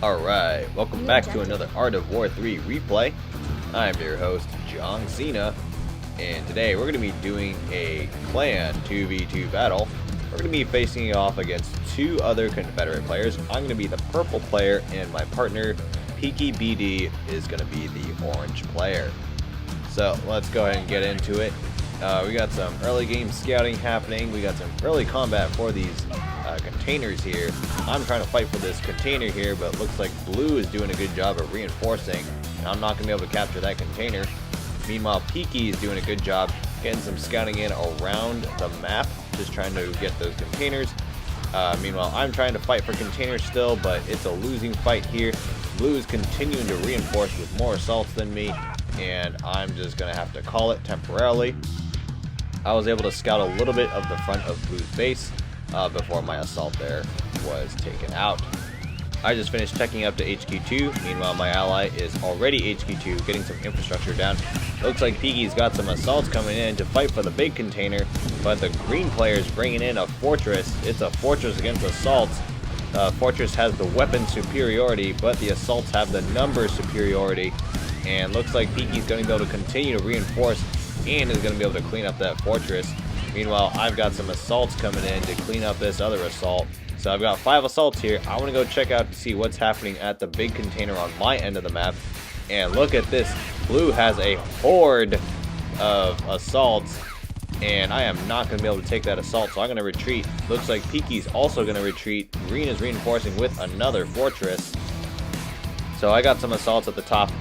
Alright, welcome back to another Art of War 3 replay. I'm your host, John Cena, and today we're going to be doing a clan 2v2 battle. We're going to be facing off against two other Confederate players. I'm going to be the purple player, and my partner, Peaky BD, is going to be the orange player. So let's go ahead and get into it. We got some early game scouting happening. We got some early combat for these containers here. I'm trying to fight for this container here, but it looks like blue is doing a good job of reinforcing, and I'm not going to be able to capture that container. Meanwhile, Peaky is doing a good job getting some scouting in around the map, just trying to get those containers. Meanwhile, I'm trying to fight for containers still, but it's a losing fight here. Blue is continuing to reinforce with more assaults than me, and I'm just going to have to call it temporarily. I was able to scout a little bit of the front of Blue's base before my assault there was taken out. I just finished checking up to HQ2. Meanwhile, my ally is already HQ2, getting some infrastructure down. Looks like Peaky's got some assaults coming in to fight for the big container, but the green player is bringing in a fortress. It's a fortress against assaults. Fortress has the weapon superiority, but the assaults have the number superiority. And looks like Peaky's going to be able to continue to reinforce and is going to be able to clean up that fortress. Meanwhile, I've got some assaults coming in to clean up this other assault. So I've got 5 assaults here. I want to go check out to see what's happening at the big container on my end of the map. And look at this. Blue has a horde of assaults, and I am not going to be able to take that assault, so I'm going to retreat. Looks like Peaky's also going to retreat. Green is reinforcing with another fortress. So I got some assaults at the top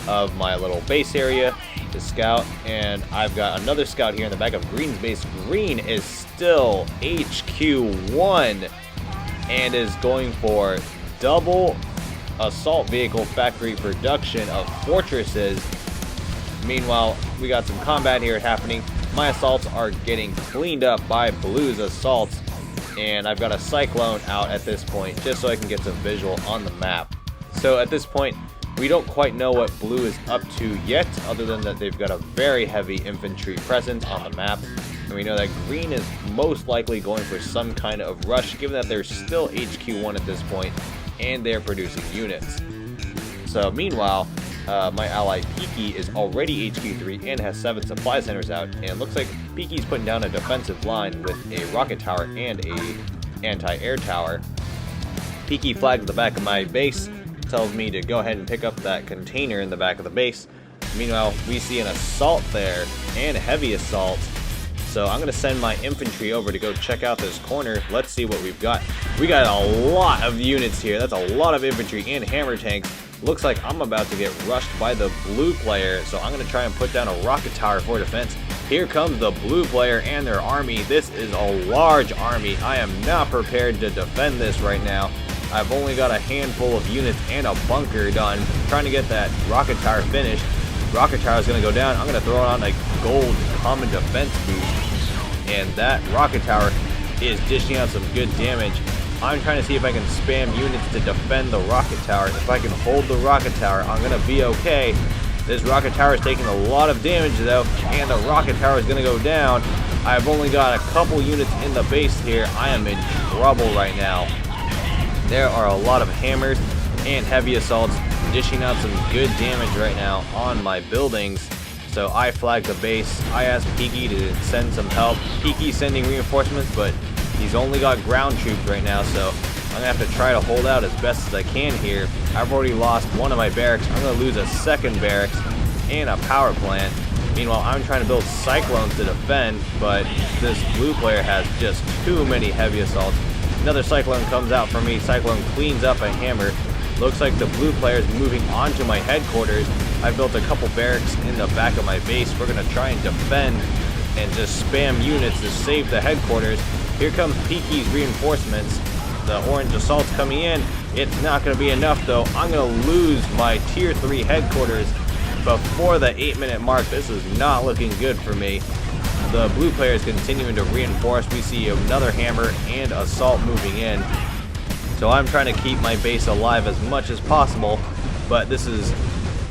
of my little base area to scout, and I've got another scout here in the back of Green's base. Green is still HQ1 and is going for double assault vehicle factory production of fortresses. Meanwhile, we got some combat here happening. My assaults are getting cleaned up by Blue's assaults, and I've got a cyclone out at this point just so I can get some visual on the map. So at this point, we don't quite know what Blue is up to yet, other than that they've got a very heavy infantry presence on the map. And we know that Green is most likely going for some kind of rush, given that they're still HQ1 at this point, and they're producing units. So meanwhile, my ally Peaky is already HQ3 and has 7 supply centers out, and it looks like Peaky's putting down a defensive line with a rocket tower and a anti-air tower. Peaky flags the back of my base, tells me to go ahead and pick up that container in the back of the base. Meanwhile, we see an assault there, and a heavy assault. So I'm going to send my infantry over to go check out this corner. Let's see what we've got. We got a lot of units here. That's a lot of infantry and hammer tanks. Looks like I'm about to get rushed by the blue player, so I'm going to try and put down a rocket tower for defense. Here comes the blue player and their army. This is a large army. I am not prepared to defend this right now. I've only got a handful of units and a bunker done. I'm trying to get that rocket tower finished. Rocket tower is going to go down. I'm going to throw on a gold common defense boost, and that rocket tower is dishing out some good damage. I'm trying to see if I can spam units to defend the rocket tower. If I can hold the rocket tower, I'm going to be okay. This rocket tower is taking a lot of damage though, and the rocket tower is going to go down. I've only got a couple units in the base here. I am in trouble right now. There are a lot of hammers and heavy assaults dishing out some good damage right now on my buildings. So I flagged the base. I asked Peaky to send some help. Peaky's sending reinforcements, but he's only got ground troops right now, so I'm going to have to try to hold out as best as I can here. I've already lost one of my barracks. I'm going to lose a second barracks and a power plant. Meanwhile, I'm trying to build cyclones to defend, but this blue player has just too many heavy assaults. Another cyclone comes out for me. Cyclone cleans up a hammer. Looks like the blue player is moving on to my headquarters. I built a couple barracks in the back of my base. We're going to try and defend and just spam units to save the headquarters. Here comes Peaky's reinforcements. The orange assault's coming in. It's not going to be enough though. I'm going to lose my tier 3 headquarters before the 8-minute mark. This is not looking good for me. The blue player is continuing to reinforce. We see another hammer and assault moving in. So I'm trying to keep my base alive as much as possible, but this is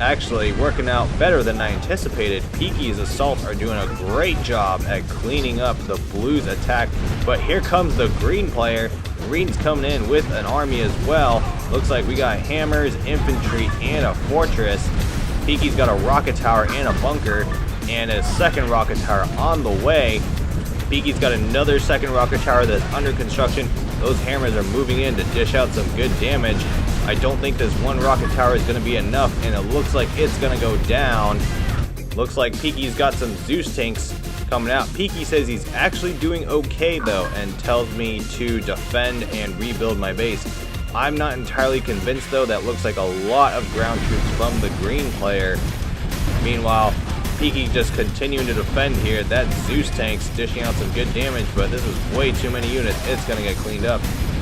actually working out better than I anticipated. Peaky's assaults are doing a great job at cleaning up the blues attack, but here comes the green player. Green's coming in with an army as well. Looks like we got hammers, infantry, and a fortress. Peaky's got a rocket tower and a bunker, and a second rocket tower on the way. Peaky's got another second rocket tower that's under construction. Those hammers are moving in to dish out some good damage. I don't think this one rocket tower is going to be enough, and it looks like it's going to go down. Looks like Peaky's got some Zeus tanks coming out. Peaky says he's actually doing okay though, and tells me to defend and rebuild my base. I'm not entirely convinced though. That looks like a lot of ground troops from the green player. Meanwhile, Peaky just continuing to defend here. That Zeus tank's dishing out some good damage, but this is way too many units. It's going to get cleaned up.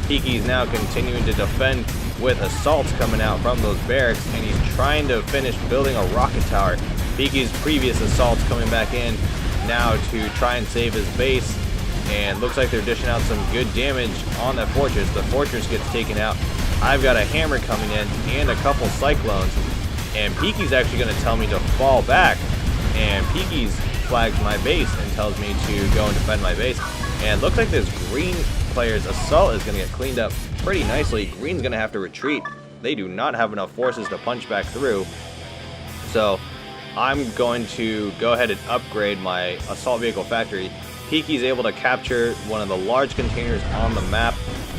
Peaky's now continuing to defend with assaults coming out from those barracks, and he's trying to finish building a rocket tower. Peaky's previous assaults coming back in now to try and save his base, and looks like they're dishing out some good damage on that fortress. The fortress gets taken out. I've got a hammer coming in and a couple cyclones, and Peaky's actually going to tell me to fall back, and Peaky's flags my base and tells me to go and defend my base. And it looks like this green player's assault is going to get cleaned up pretty nicely. Green's going to have to retreat. They do not have enough forces to punch back through, so I'm going to go ahead and upgrade my assault vehicle factory. Peaky's able to capture one of the large containers on the map.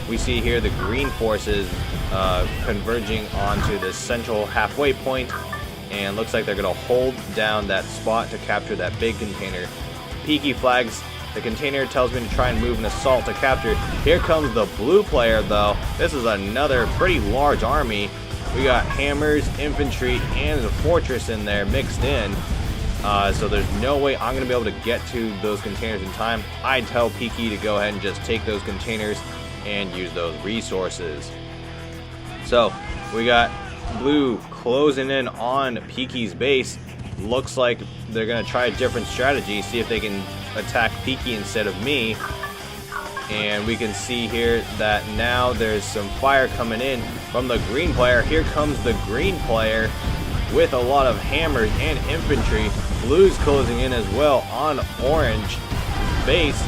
We see here the green forces converging onto the central halfway point, and looks like they're going to hold down that spot to capture that big container. Peaky flags the container, tells me to try and move an assault to capture. Here comes the blue player though. This is another pretty large army. We got hammers, infantry, and the fortress in there mixed in. So there's no way I'm going to be able to get to those containers in time. I tell Peaky to go ahead and just take those containers and use those resources. So we got blue closing in on Peaky's base. Looks like they're going to try a different strategy, see if they can attack Peaky instead of me. And we can see here that now there's some fire coming in from the green player. Here comes the green player with a lot of hammers and infantry. Blue's closing in as well on orange base.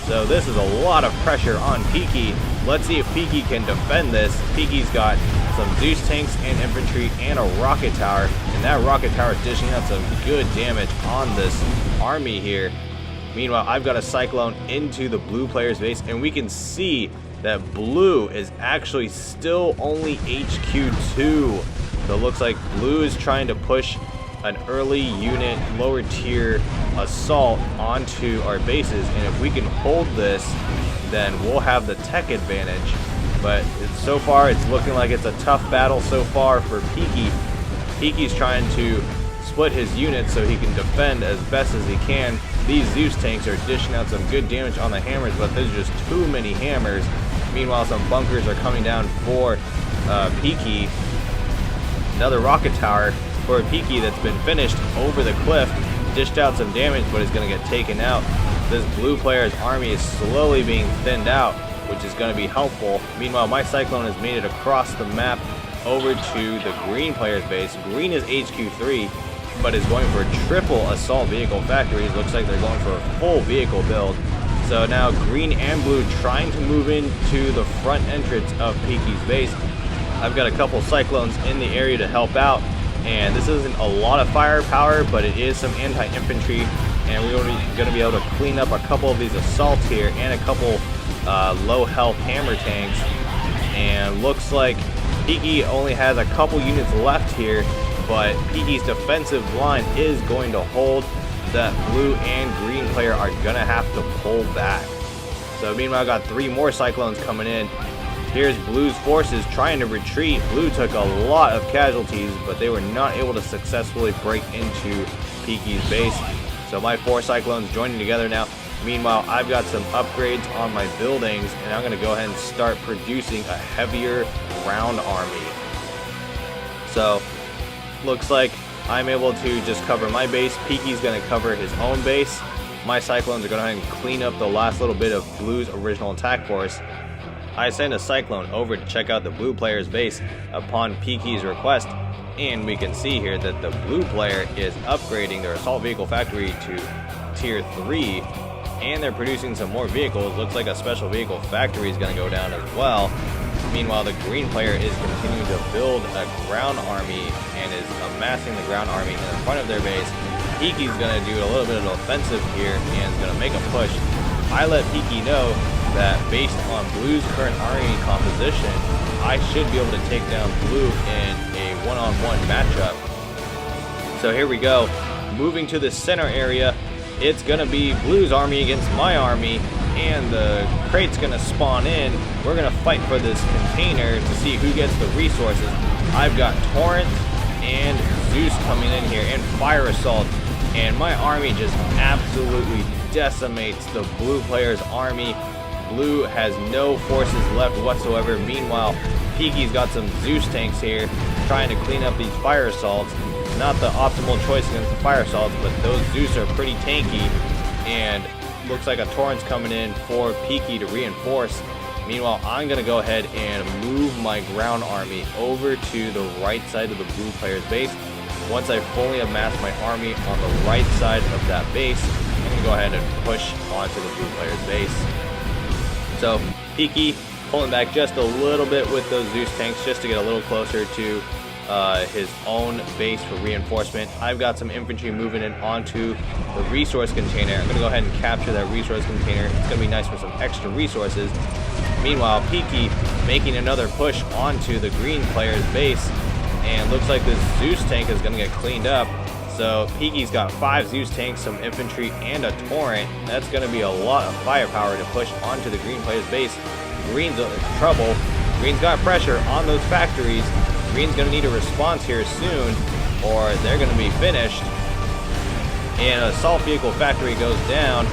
So this is a lot of pressure on Peaky. Let's see if Peaky can defend this. Peaky's got some Zeus tanks and infantry and a rocket tower. And that rocket tower is dishing out some good damage on this army here. Meanwhile, I've got a cyclone into the blue player's base, and we can see that blue is actually still only HQ2. So it looks like blue is trying to push an early unit, lower tier assault onto our bases, and if we can hold this, then we'll have the tech advantage. But so far, it's looking like it's a tough battle so far for Peaky. Peaky's trying to split his units so he can defend as best as he can. These Zeus tanks are dishing out some good damage on the hammers, but there's just too many hammers. Meanwhile, some bunkers are coming down for Peaky. Another rocket tower for Peaky that's been finished over the cliff. Dished out some damage, but is going to get taken out. This blue player's army is slowly being thinned out, which is going to be helpful. Meanwhile, my cyclone has made it across the map over to the green player's base. Green is HQ3, but is going for triple assault vehicle factories. Looks like they're going for a full vehicle build. So now green and blue trying to move into the front entrance of Peaky's base. I've got a couple cyclones in the area to help out, and this isn't a lot of firepower, but it is some anti-infantry, and we're going to be able to clean up a couple of these assaults here and a couple low health hammer tanks. And looks like Peaky only has a couple units left here, but Peaky's defensive line is going to hold. That blue and green player are going to have to pull back. So meanwhile, I got 3 more cyclones coming in. Here's blue's forces trying to retreat. Blue took a lot of casualties, but they were not able to successfully break into Peaky's base. So my 4 cyclones joining together now. Meanwhile, I've got some upgrades on my buildings, and I'm going to go ahead and start producing a heavier ground army. So looks like I'm able to just cover my base. Peaky's going to cover his own base. My cyclones are going to go ahead and clean up the last little bit of blue's original attack force. I send a cyclone over to check out the blue player's base upon Peaky's request, and we can see here that the blue player is upgrading their assault vehicle factory to tier 3, and they're producing some more vehicles. Looks like a special vehicle factory is going to go down as well. Meanwhile, the green player is continuing to build a ground army and is amassing the ground army in front of their base. Piki's going to do a little bit of an offensive here and is going to make a push. I let Piki know that based on Blue's current army composition, I should be able to take down Blue in a one-on-one matchup. So here we go. Moving to the center area, it's going to be Blue's army against my army, and the crate's going to spawn in. We're going to fight for this container to see who gets the resources. I've got Torrent and Zeus coming in here, and Fire Assault, and my army just absolutely decimates the blue player's army. Blue has no forces left whatsoever. Meanwhile, Piki's got some Zeus tanks here trying to clean up these Fire Assaults. Not the optimal choice against the Fire Assaults, but those Zeus are pretty tanky, and looks like a Torrent's coming in for Piki to reinforce. Meanwhile, I'm going to go ahead and move my ground army over to the right side of the blue player's base. Once I fully amass my army on the right side of that base, I'm going to go ahead and push onto the blue player's base. So Piki pulling back just a little bit with those Zeus tanks just to get a little closer to his own base for reinforcement. I've got some infantry moving in onto the resource container. I'm going to go ahead and capture that resource container. It's going to be nice for some extra resources. Meanwhile, Piki making another push onto the green player's base, and looks like this Zeus tank is going to get cleaned up. So Piki's got 5 Zeus tanks, some infantry, and a Torrent. That's going to be a lot of firepower to push onto the green player's base. Green's in trouble. Green's got pressure on those factories. Green's going to need a response here soon, or they're going to be finished. And an assault vehicle factory goes down,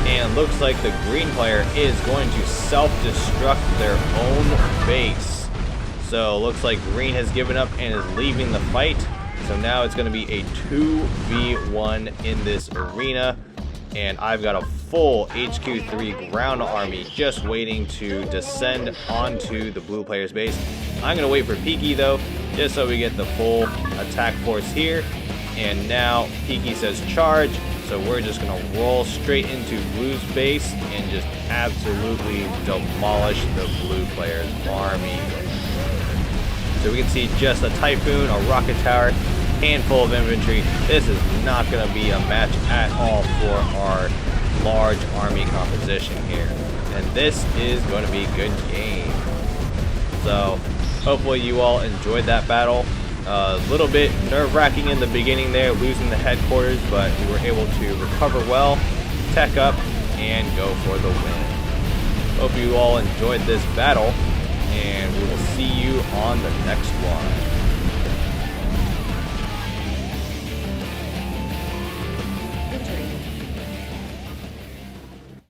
and looks like the green player is going to self-destruct their own base. So looks like green has given up and is leaving the fight. So now it's going to be a 2v1 in this arena, and I've got a full HQ3 ground army just waiting to descend onto the blue player's base. I'm going to wait for Piki though, just so we get the full attack force here. And now Piki says charge, so we're just going to roll straight into Blue's base and just absolutely demolish the blue player's army. So we can see just a Typhoon, a rocket tower, handful of infantry. This is not going to be a match at all for our large army composition here. And this is going to be a good game. So hopefully you all enjoyed that battle. A little bit nerve-wracking in the beginning there, losing the headquarters, but we were able to recover well, tech up, and go for the win. Hope you all enjoyed this battle, and we will see you on the next one.